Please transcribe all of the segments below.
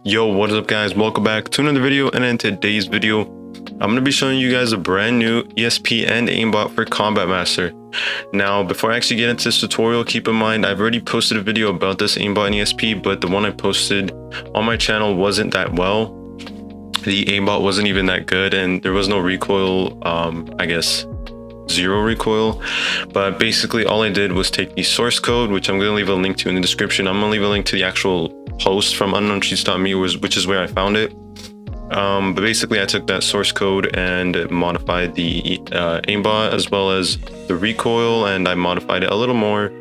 Yo, what is up guys? Welcome back to another video, and in today's video I'm going to be showing you guys a brand new ESP and aimbot for Combat Master. Now before I actually get into this tutorial, keep in mind I've already posted a video about this aimbot and ESP, but the one I posted on my channel wasn't that well. The aimbot wasn't even that good and there was no recoil, I guess zero recoil. But basically all I did was take the source code, which I'm going to leave a link to in the description. I'm going to leave a link to the actual post from unknowncheats.me, which is where I found it. But basically I took that source code and modified the aimbot as well as the recoil, and I modified it a little more.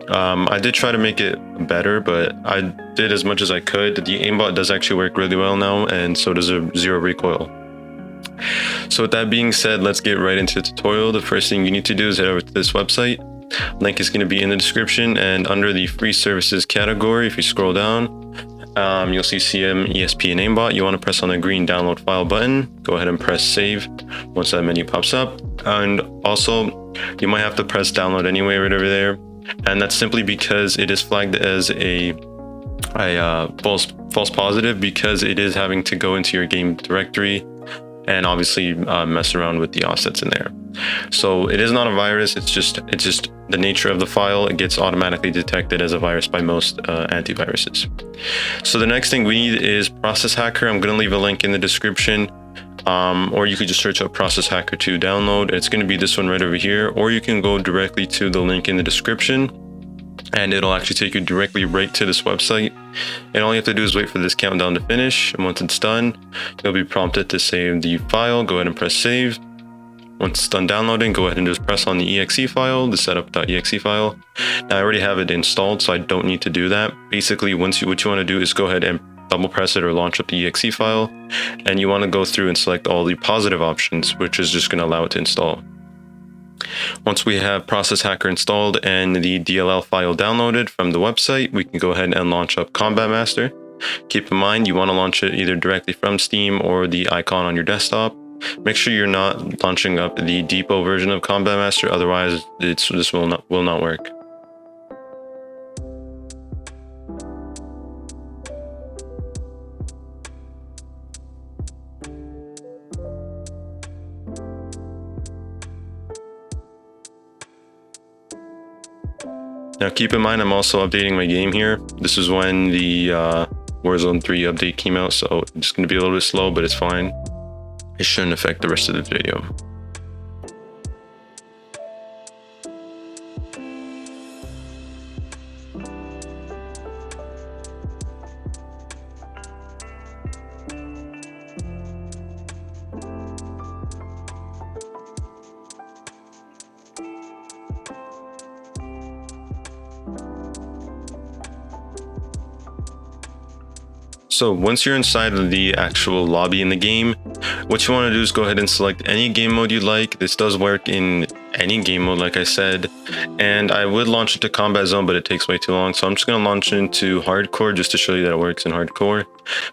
I did try to make it better, but I did as much as I could. The aimbot does actually work really well now, and so does a zero recoil. So with that being said, let's get right into the tutorial. The first thing you need to do is head over to this website. Link is going to be in the description, and under the free services category, if you scroll down, you'll see CM, ESP, and aimbot. You want to press on the green download file button. Go ahead and press save once that menu pops up. And also, you might have to press download anyway right over there. And that's simply because it is flagged as a false positive, because it is having to go into your game directory and obviously mess around with the offsets in there. So it is not a virus. It's just the nature of the file. It gets automatically detected as a virus by most antiviruses. So the next thing we need is Process Hacker. I'm going to leave a link in the description, or you could just search up Process Hacker to download. It's going to be this one right over here, or you can go directly to the link in the description and it'll actually take you directly right to this website. And all you have to do is wait for this countdown to finish, and once it's done, you'll be prompted to save the file. Go ahead and press save. Once it's done downloading, go ahead and just press on the exe file, the setup.exe file. Now I already have it installed, so I don't need to do that. Basically, what you want to do is go ahead and double press it or launch up the exe file, and you want to go through and select all the positive options, which is just going to allow it to install. Once we have Process Hacker installed and the DLL file downloaded from the website, we can go ahead and launch up Combat Master. Keep in mind you want to launch it either directly from Steam or the icon on your desktop. Make sure you're not launching up the depot version of Combat Master, otherwise this will not work. Now keep in mind I'm also updating my game here. This is when the Warzone 3 update came out, so it's going to be a little bit slow, but it's fine. It shouldn't affect the rest of the video. So once you're inside of the actual lobby in the game, what you want to do is go ahead and select any game mode you like. This does work in any game mode, like I said, and I would launch it to Combat Zone, but it takes way too long, so I'm just going to launch it into Hardcore just to show you that it works in Hardcore.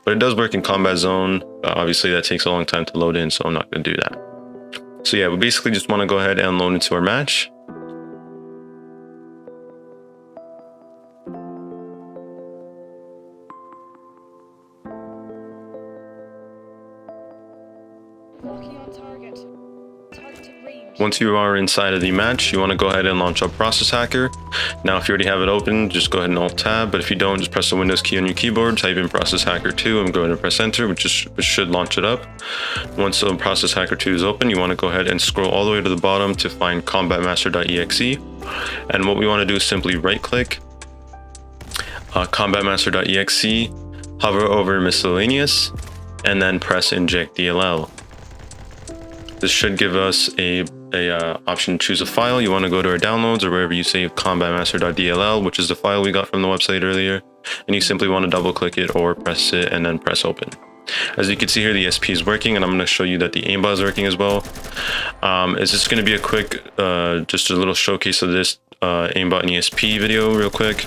But it does work in Combat Zone. Obviously that takes a long time to load in, so I'm not going to do that. So yeah, we basically just want to go ahead and load into our match. Once you are inside of the match, you want to go ahead and launch up Process Hacker. Now, if you already have it open, just go ahead and Alt-Tab, but if you don't, just press the Windows key on your keyboard, type in Process Hacker 2, and go ahead and press Enter, which should launch it up. Once the Process Hacker 2 is open, you want to go ahead and scroll all the way to the bottom to find combatmaster.exe. And what we want to do is simply right-click combatmaster.exe, hover over Miscellaneous, and then press Inject DLL. This should give us a option to choose a file. You want to go to our downloads or wherever you save combatmaster.dll, which is the file we got from the website earlier, and you simply want to double click it or press it and then press open. As you can see here, the ESP is working, and I'm going to show you that the aimbot is working as well. It's just going to be a quick, just a little showcase of this aimbot and ESP video real quick.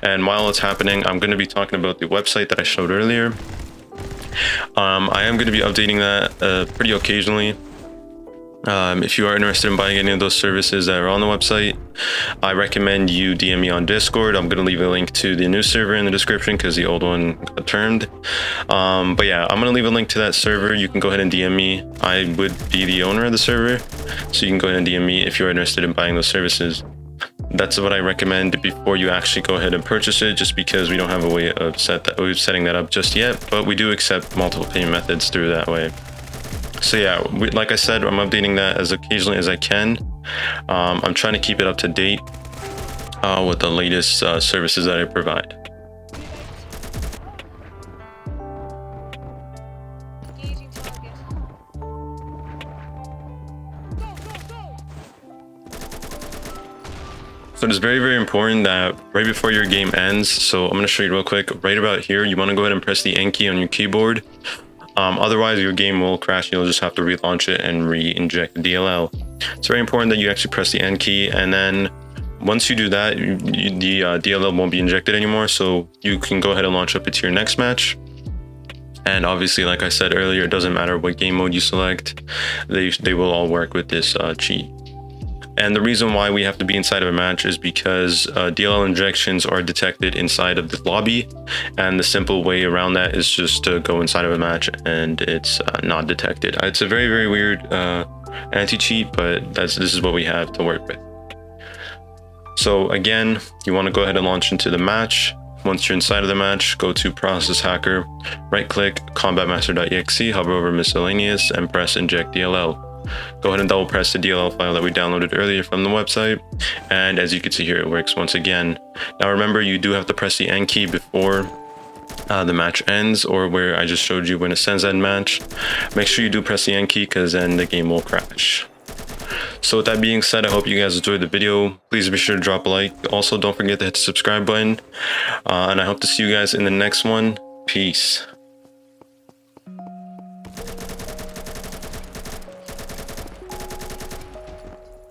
And while it's happening, I'm going to be talking about the website that I showed earlier. I am going to be updating that pretty occasionally. If you are interested in buying any of those services that are on the website, I recommend you DM me on Discord. I'm going to leave a link to the new server in the description because the old one got termed. But yeah, I'm going to leave a link to that server. You can go ahead and DM me. I would be the owner of the server, so you can go ahead and DM me if you're interested in buying those services. That's what I recommend before you actually go ahead and purchase it, just because we don't have a way of setting that up just yet, but we do accept multiple payment methods through that way. So yeah, like I said, I'm updating that as occasionally as I can. I'm trying to keep it up to date with the latest services that I provide. So it's very, very important that right before your game ends, so I'm going to show you real quick, right about here, you want to go ahead and press the N key on your keyboard. Otherwise your game will crash. You'll just have to relaunch it and re-inject the DLL. It's very important that you actually press the N key, and then once you do that, the DLL won't be injected anymore, so you can go ahead and launch up into your next match. And obviously, like I said earlier, it doesn't matter what game mode you select, they will all work with this cheat. And the reason why we have to be inside of a match is because DLL injections are detected inside of the lobby, and the simple way around that is just to go inside of a match and it's not detected. It's a very, very weird anti-cheat, but this is what we have to work with. So again, you want to go ahead and launch into the match. Once you're inside of the match, go to Process Hacker, right click combatmaster.exe, hover over miscellaneous, and press inject DLL. Go ahead and double press the DLL file that we downloaded earlier from the website, and as you can see here, it works once again. Now remember, you do have to press the N key before the match ends, or where I just showed you when it sends end match. Make sure you do press the N key, because then the game will crash. So with that being said, I hope you guys enjoyed the video. Please be sure to drop a like. Also, don't forget to hit the subscribe button, and I hope to see you guys in the next one. Peace.